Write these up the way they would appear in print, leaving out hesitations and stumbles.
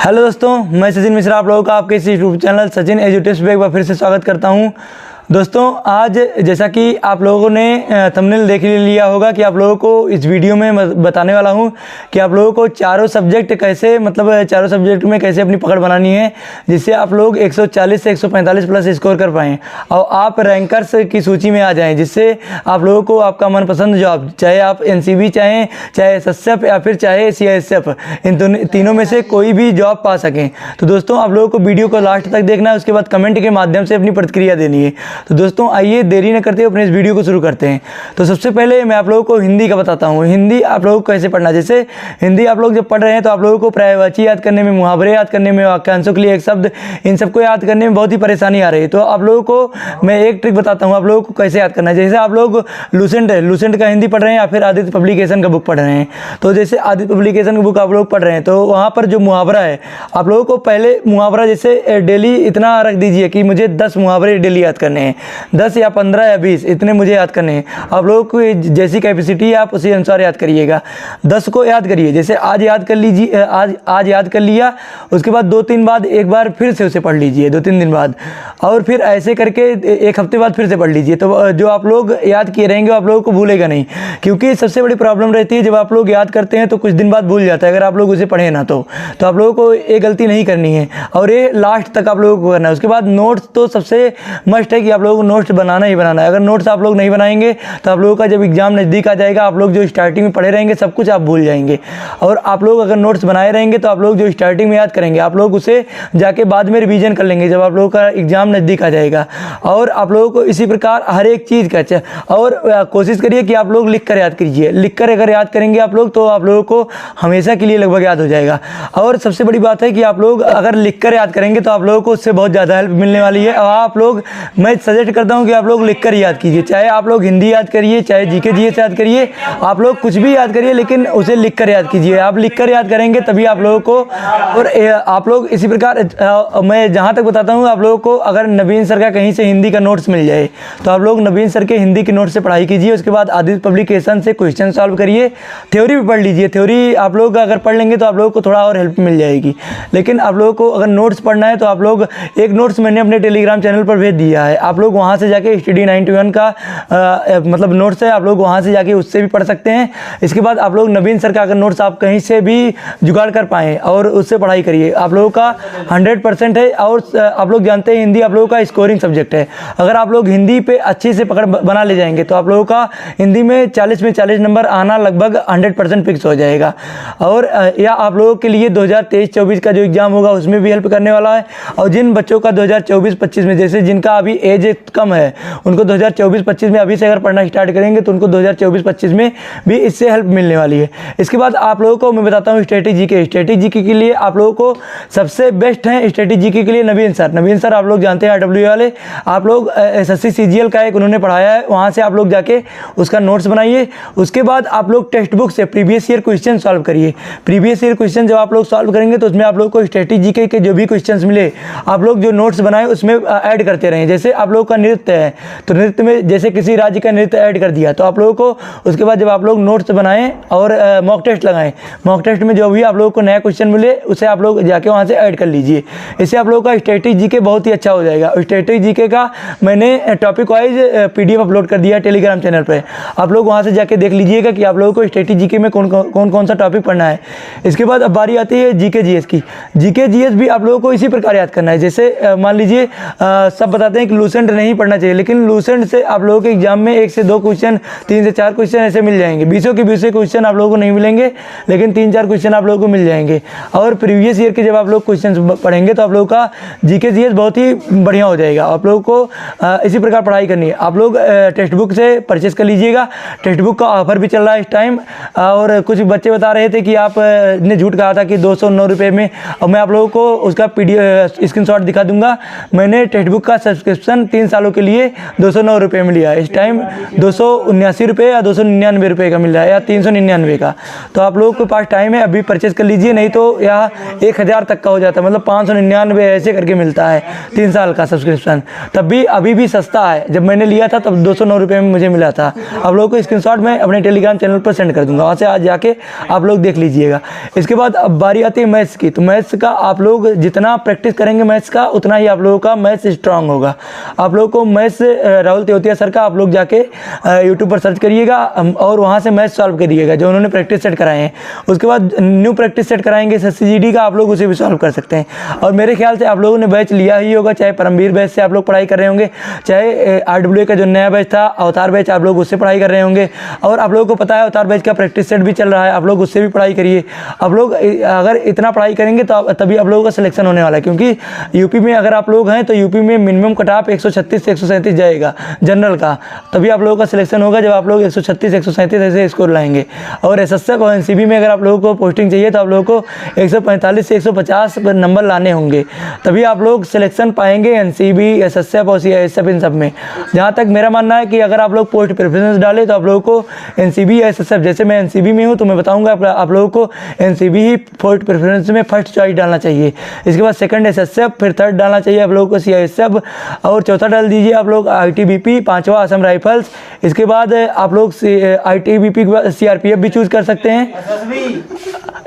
Hello दोस्तों, मैं सचिन मिश्रा आप लोगों का आपके इस यूट्यूब चैनल सचिन एजुटिप्स पे एक बार फिर से स्वागत करता हूं। दोस्तों, आज जैसा कि आप लोगों ने थंबनेल देख लिया होगा कि आप लोगों को इस वीडियो में बताने वाला हूं कि आप लोगों को चारों सब्जेक्ट कैसे चारों सब्जेक्ट में कैसे अपनी पकड़ बनानी है, जिससे आप लोग 140 से 145 प्लस स्कोर कर पाएँ और आप रैंकर्स की सूची में आ जाएँ, जिससे आप लोगों को आपका मनपसंद जॉब, चाहे आप NCB चाहें, चाहे SSF या फिर चाहे CISF, इन तीनों में से कोई भी जॉब पा सकें। तो दोस्तों, आप लोगों को वीडियो को लास्ट तक देखना है, उसके बाद कमेंट के माध्यम से अपनी प्रतिक्रिया देनी है। तो दोस्तों, आइए देरी न करते हुए अपने इस वीडियो को शुरू करते हैं। तो सबसे पहले मैं आप लोगों को हिंदी का बताता हूँ। हिंदी आप लोगों को कैसे पढ़ना है। जैसे हिंदी आप लोग जब पढ़ रहे हैं तो आप लोगों को पर्यायवाची याद करने में, मुहावरे याद करने में, वाक्यांशों के लिए एक शब्द, इन सबको याद करने में बहुत ही परेशानी आ रही है। तो आप लोगों को मैं एक ट्रिक बताता हूँ आप लोगों को कैसे याद करना है। जैसे आप लोग लूसेंट का हिंदी पढ़ रहे हैं या फिर आदित्य पब्लिकेशन का बुक पढ़ रहे हैं, तो जैसे आदित्य पब्लिकेशन का बुक आप लोग पढ़ रहे हैं तो वहाँ पर जो मुहावरा है, आप लोगों को पहले मुहावरा जैसे डेली इतना रख दीजिए कि मुझे 10 मुहावरे डेली याद करने हैं, 10 या 15 या 20 इतने मुझे याद करने हैं। आप लोगों को जैसी कैपेसिटी है आप उसी अनुसार याद करिएगा। 10 को याद करिए। जैसे आज याद कर लीजिए, आज याद कर लिया, उसके बाद 2-3 बाद एक बार फिर से उसे पढ़ लीजिए, 2-3 दिन बाद, और फिर ऐसे करके एक हफ्ते बाद फिर से पढ़ लीजिए। तो जो आप लोग याद किए रहेंगे आप लोगों को भूलेगा नहीं, क्योंकि सबसे बड़ी प्रॉब्लम रहती है जब आप लोग याद करते हैं तो कुछ दिन बाद भूल जाता है अगर आप लोग उसे पढ़े ना तो आप लोगों को ये गलती नहीं करनी है और ये लास्ट तक आप लोगों को करना है। उसके बाद नोट्स तो सबसे मस्ट है कि आप लोगों को नोट्स बनाना ही बनाना है। अगर नोट्स आप लोग नहीं बनाएंगे तो आप लोगों का जब एग्जाम नज़दीक आ जाएगा, आप लोग जो स्टार्टिंग में पढ़े रहेंगे सब कुछ आप भूल जाएंगे। और आप लोग अगर नोट्स बनाए रहेंगे तो आप लोग जो स्टार्टिंग में याद करेंगे आप लोग उसे जाके बाद में रिवीजन कर लेंगे जब आप लोगों का एग्जाम नज़दीक आ जाएगा। और आप लोगों को इसी प्रकार हर एक चीज़ का और कोशिश करिए कि आप लोग लिख कर याद कीजिए। लिख कर अगर याद करेंगे आप लोग तो आप लोगों को हमेशा के लिए लगभग याद हो जाएगा। और सबसे बड़ी बात है कि आप लोग अगर लिख कर याद करेंगे तो आप लोगों को उससे बहुत ज़्यादा हेल्प मिलने वाली है। और आप लोग, मैं सजेस्ट करता हूँ कि आप लोग लिख कर याद कीजिए। चाहे आप लोग हिंदी याद करिए, चाहे GK GS याद करिए, आप लोग कुछ भी याद करिए, लेकिन उसे लिख कर याद कीजिए। आप लिख कर याद करेंगे तभी आप लोगों को, और आप लोग इसी प्रकार मैं जहाँ तक बताता हूँ आप लोगों को, अगर नवीन सर का कहीं से हिंदी का नोट्स मिल जाए तो आप लोग नवीन सर के हिंदी के नोट्स से पढ़ाई कीजिए। उसके बाद आदित्य पब्लिकेशन से क्वेश्चन सॉल्व करिए, थ्योरी भी पढ़ लीजिए। थ्योरी आप लोग अगर पढ़ लेंगे तो आप लोगों को थोड़ा और हेल्प मिल जाएगी। लेकिन आप लोगों को अगर नोट्स पढ़ना है तो आप लोग, एक नोट्स मैंने अपने टेलीग्राम चैनल पर भेज दिया है, आप लोग वहाँ से जाके स्टडी 91 का नोट्स है, आप लोग वहाँ से जाके उससे भी पढ़ सकते हैं। इसके बाद आप लोग नवीन सर का अगर नोट्स आप कहीं से भी जुगाड़ कर पाएँ और उससे पढ़ाई करिए, आप लोगों का 100% है। और आप लोग जानते हैं हिंदी आप लोगों का स्कोरिंग सब्जेक्ट है। अगर आप लोग हिंदी पे अच्छे से पकड़ बना ले जाएंगे तो आप लोगों का हिंदी में 40 में 40 नंबर आना लगभग 100% फिक्स हो जाएगा। और या आप लोगों के लिए 2023-24 का जो एग्ज़ाम होगा उसमें भी हेल्प करने वाला है। और जिन बच्चों का 2024-25 में, जैसे जिनका अभी एज कम है, उनको 2024-25 में अभी से अगर पढ़ना स्टार्ट करेंगे तो उनको 2024-25 में भी इससे हेल्प मिलने वाली है। इसके बाद आप लोगों को मैं बताता हूँ स्ट्रेटेजी के लिए आप लोगों को सबसे बेस्ट है स्ट्रेटेजी के लिए नवीन सर आप लोग जानते हैं RW वाले, आप लोग SSC CGL का एक उन्होंने पढ़ाया है, वहाँ से आप लोग जाके उसका नोट्स बनाइए। उसके बाद आप लोग टेक्स्ट बुक से प्रीवियस ईयर क्वेश्चन सॉल्व करिए। प्रीवियस ईयर क्वेश्चन जब आप लोग सॉल्व करेंगे तो उसमें आप लोग को स्ट्रेटेजी के जो भी क्वेश्चंस मिले आप लोग जो नोट्स बनाए उसमें ऐड करते रहें। जैसे आप लोग का नृत्य है तो नृत्य में जैसे किसी राज्य का नृत्य ऐड कर दिया तो आप लोगों को उसके बाद जब आप लोग नोट्स बनाएं और मॉक टेस्ट लगाएं, मॉक टेस्ट में जो भी आप लोगों को नया क्वेश्चन मिले उसे आप लोग जाके वहाँ से ऐड कर लीजिए। इससे आप लोगों का स्ट्रेटेजी के बहुत ही अच्छा हो जाएगा। स्ट्रेटेजी के का मैंने टॉपिक वाइज PDF अपलोड कर दिया है टेलीग्राम चैनल पर, आप लोग वहाँ से जाके देख लीजिएगा कि आप लोगों को स्ट्रेटेजी में कौन सा टॉपिक पढ़ना है। इसके बाद अब बारी आती है GK GS की। GK GS भी आप लोगों को इसी प्रकार याद करना है। जैसे मान लीजिए सब बताते हैं कि लूसेंट नहीं पढ़ना चाहिए, लेकिन लूसेंट से आप लोगों के एग्जाम में 1 से 2 क्वेश्चन, 3 से 4 क्वेश्चन ऐसे मिल जाएंगे। 20 के 20 क्वेश्चन आप लोगों को नहीं मिलेंगे, लेकिन 3-4 क्वेश्चन आप लोगों को मिल जाएंगे। और प्रीवियस ईयर के जब आप लोग क्वेश्चन पढ़ेंगे तो आप लोगों का GK GS बहुत ही बढ़िया हो जाएगा। आप लोगों को इसी प्रकार पढ़ाई करनी है। आप लोग टेक्स्ट बुक से परचेस कर लीजिएगा। टेक्स्ट बुक का ऑफर भी चल रहा है इस टाइम। और कुछ बच्चे बता रहे थे कि आप ने झूठ कहा था कि 209 रुपये में, और मैं आप लोगों को उसका PDF स्क्रीनशॉट दिखा दूंगा। मैंने टेक्स्ट बुक का सब्सक्रिप्शन सब्सक्रिप्शन 3 सालों के लिए 209 रुपये में लिया। इस टाइम 279 रुपये या 299 रुपये का मिल रहा है, या 399 का। तो आप लोगों के पास टाइम है, अभी परचेज़ कर लीजिए, नहीं तो यह 1000 तक का हो जाता है, मतलब 599 ऐसे करके मिलता है 3 साल का सब्सक्रिप्शन। तब भी अभी भी सस्ता है, जब मैंने लिया था तब 209 रुपये में मुझे मिला था। आप लोगों को स्क्रीनशॉट मैं अपने टेलीग्राम चैनल पर सेंड कर दूंगा, वहाँ से आज जाके आप लोग देख लीजिएगा। इसके बाद अब बारी आती है मैथ्स की। तो मैथ्स का आप लोग जितना प्रैक्टिस करेंगे मैथ्स का, उतना ही आप लोगों का मैथ्स स्ट्रांग होगा। आप लोगों को मैथ्स राहुल तेवतिया सर का आप लोग जाके यूट्यूब पर सर्च करिएगा और वहाँ से मैथ्स सॉल्व करिएगा, जो उन्होंने प्रैक्टिस सेट कराए हैं। उसके बाद न्यू प्रैक्टिस सेट कराएंगे SSCGD का, आप लोग उसे भी सॉल्व कर सकते हैं। और मेरे ख्याल से आप लोगों ने बैच लिया ही होगा, चाहे परमवीर बैच से आप लोग पढ़ाई कर रहे होंगे, चाहे RWA का जो नया बैच था अवतार बैच, आप लोग उससे पढ़ाई कर रहे होंगे। और आप लोगों को पता है अवतार बैच का प्रैक्टिस सेट भी चल रहा है, आप लोग उससे भी पढ़ाई करिए। आप लोग अगर इतना पढ़ाई करेंगे तो तभी आप लोगों का सिलेक्शन होने वाला है, क्योंकि यूपी में अगर आप लोग हैं तो यूपी में मिनिमम कट ऑफ 136 से 137 जाएगा जनरल का, तभी आप लोगों का सिलेक्शन होगा, जब आप लोग 136 137 ऐसे स्कोर लाएंगे। और SSF और NCB में अगर आप लोगों को पोस्टिंग चाहिए तो आप लोगों को 145 से 150 नंबर लाने होंगे, तभी आप लोग सिलेक्शन पाएंगे NCB, SSF और CISF इन सब में। जहाँ तक मेरा मानना है कि अगर आप लोग पोस्ट प्रेफरेंस डालें तो आप लोगों को NCB या SSF, जैसे मैं NCB में हूँ तो मैं बताऊँगा आप लोगों को NCB ही पोस्ट प्रेफरेंस में फर्स्ट चॉइस डालना चाहिए। इसके बाद सेकंड SSF, फिर थर्ड डालना चाहिए आप लोगों को CISF, और चौथा डाल दीजिए आप लोग ITBP, पाँचवा असम राइफल्स। इसके बाद आप लोग ITBP के बाद CRPF भी चूज़ कर सकते हैं,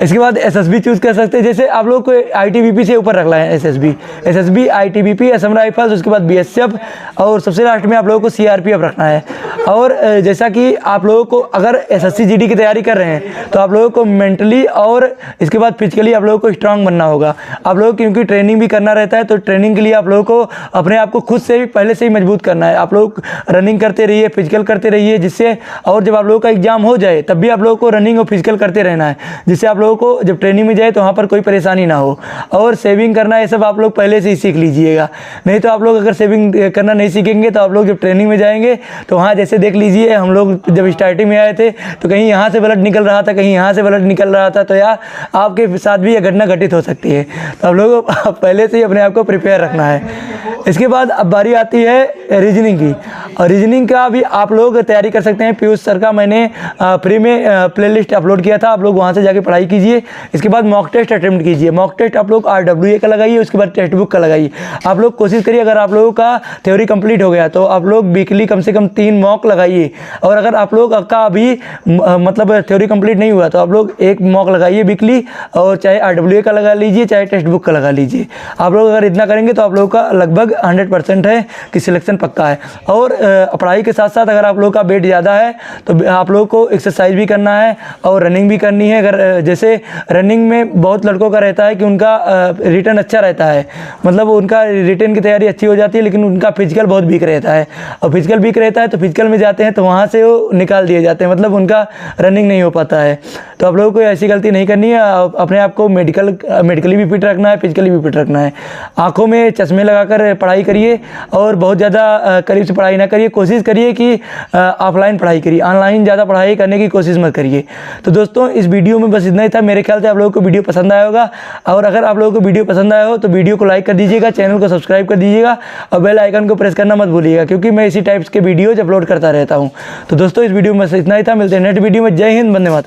इसके बाद SSB चूज़ कर सकते हैं। जैसे आप लोग को ITBP से ऊपर रखना है SSB, ITBP, असम राइफल्स, उसके बाद BSF, और सबसे लास्ट में आप लोगों को CRPF रखना है। और जैसा कि आप लोगों को अगर SSCGD की तैयारी कर रहे हैं तो आप लोगों को मेंटली और इसके बाद फिजिकली आप लोगों को स्ट्रांग बनना होगा। आप लोग क्योंकि ट्रेनिंग भी करना रहता है, तो ट्रेनिंग के लिए आप लोगों को अपने आप को खुद से भी पहले से ही मजबूत करना है। आप लोग रनिंग करते रहिए, फिजिकल करते रहिए, जिससे और जब आप लोगों का एग्जाम हो जाए तब भी आप लोगों को रनिंग और फिजिकल करते रहना है, जिससे आप लोगों को जब ट्रेनिंग में जाए तो वहाँ पर कोई परेशानी ना हो। और सेविंग करना ये सब आप लोग पहले से ही सीख लीजिएगा, नहीं तो आप लोग अगर सेविंग करना नहीं सीखेंगे तो आप लोग जब ट्रेनिंग में जाएंगे तो वहाँ जैसे देख लीजिए, हम लोग जब स्टार्टिंग में आए थे तो कहीं यहाँ से ब्लड निकल रहा था, कहीं यहाँ से ब्लड निकल रहा था, तो यार आपके साथ भी यह घटना घटित हो सकती है। तो आप लोगों को पहले से ही अपने आप को प्रिपेयर रखना है। इसके बाद अब बारी आती है रीजनिंग की, और रीजनिंग का भी आप लोग तैयारी कर सकते हैं। पीयूष सर का मैंने फ्री में प्लेलिस्ट अपलोड किया था, आप लोग वहाँ से जाके पढ़ाई कीजिए। इसके बाद मॉक टेस्ट अटेम्प्ट कीजिए। मॉक टेस्ट आप लोग RWA का लगाइए, उसके बाद टेक्स्ट बुक का लगाइए। आप लोग कोशिश करिए, अगर आप लोगों का थ्योरी कंप्लीट हो गया तो आप लोग वीकली कम से कम 3 मॉक लगाइए। और अगर आप लोग का अभी मतलब थ्योरी कंप्लीट नहीं हुआ तो आप लोग 1 मॉक लगाइए वीकली, और चाहे RWA का लगा लीजिए, चाहे टेक्स्ट बुक का लगा लीजिए। आप लोग अगर इतना करेंगे तो आप लोगों का लगभग 100% है कि सिलेक्शन पक्का है। और पढ़ाई के साथ साथ अगर आप लोगों का वेट ज़्यादा है तो आप लोगों को एक्सरसाइज भी करना है और रनिंग भी करनी है। अगर जैसे रनिंग में बहुत लड़कों का रहता है कि उनका रिटर्न अच्छा रहता है, मतलब उनका रिटर्न की तैयारी अच्छी हो जाती है, लेकिन उनका फिजिकल बहुत वीक रहता है। और फिजिकल वीक रहता है तो फिजिकल में जाते हैं तो वहाँ से वो निकाल दिए जाते हैं, मतलब उनका रनिंग नहीं हो पाता है। तो आप लोगों को ऐसी गलती नहीं करनी है। अपने आप को मेडिकली भी फिट रखना है, फिजिकली भी फिट रखना है। आँखों में चश्मे लगाकर पढ़ाई करिए और बहुत ज़्यादा करीब से पढ़ाई ना करिए। कोशिश करिए कि ऑफलाइन पढ़ाई करिए, ऑनलाइन ज़्यादा पढ़ाई करने की कोशिश मत करिए। तो दोस्तों इस वीडियो में बस इतना ही था। मेरे ख्याल से आप लोगों को वीडियो पसंद आया होगा, और अगर आप लोगों को वीडियो पसंद आया हो तो वीडियो को लाइक कर दीजिएगा, चैनल को सब्सक्राइब कर दीजिएगा और बेल आइकन को प्रेस करना मत भूलिएगा, क्योंकि मैं इसी टाइप्स के वीडियोज अपलोड करता रहता हूँ। तो दोस्तों इस वीडियो में बस इतना ही था। मिलते हैं नेक्स्ट वीडियो में। जय हिंद, वंदे मातरम।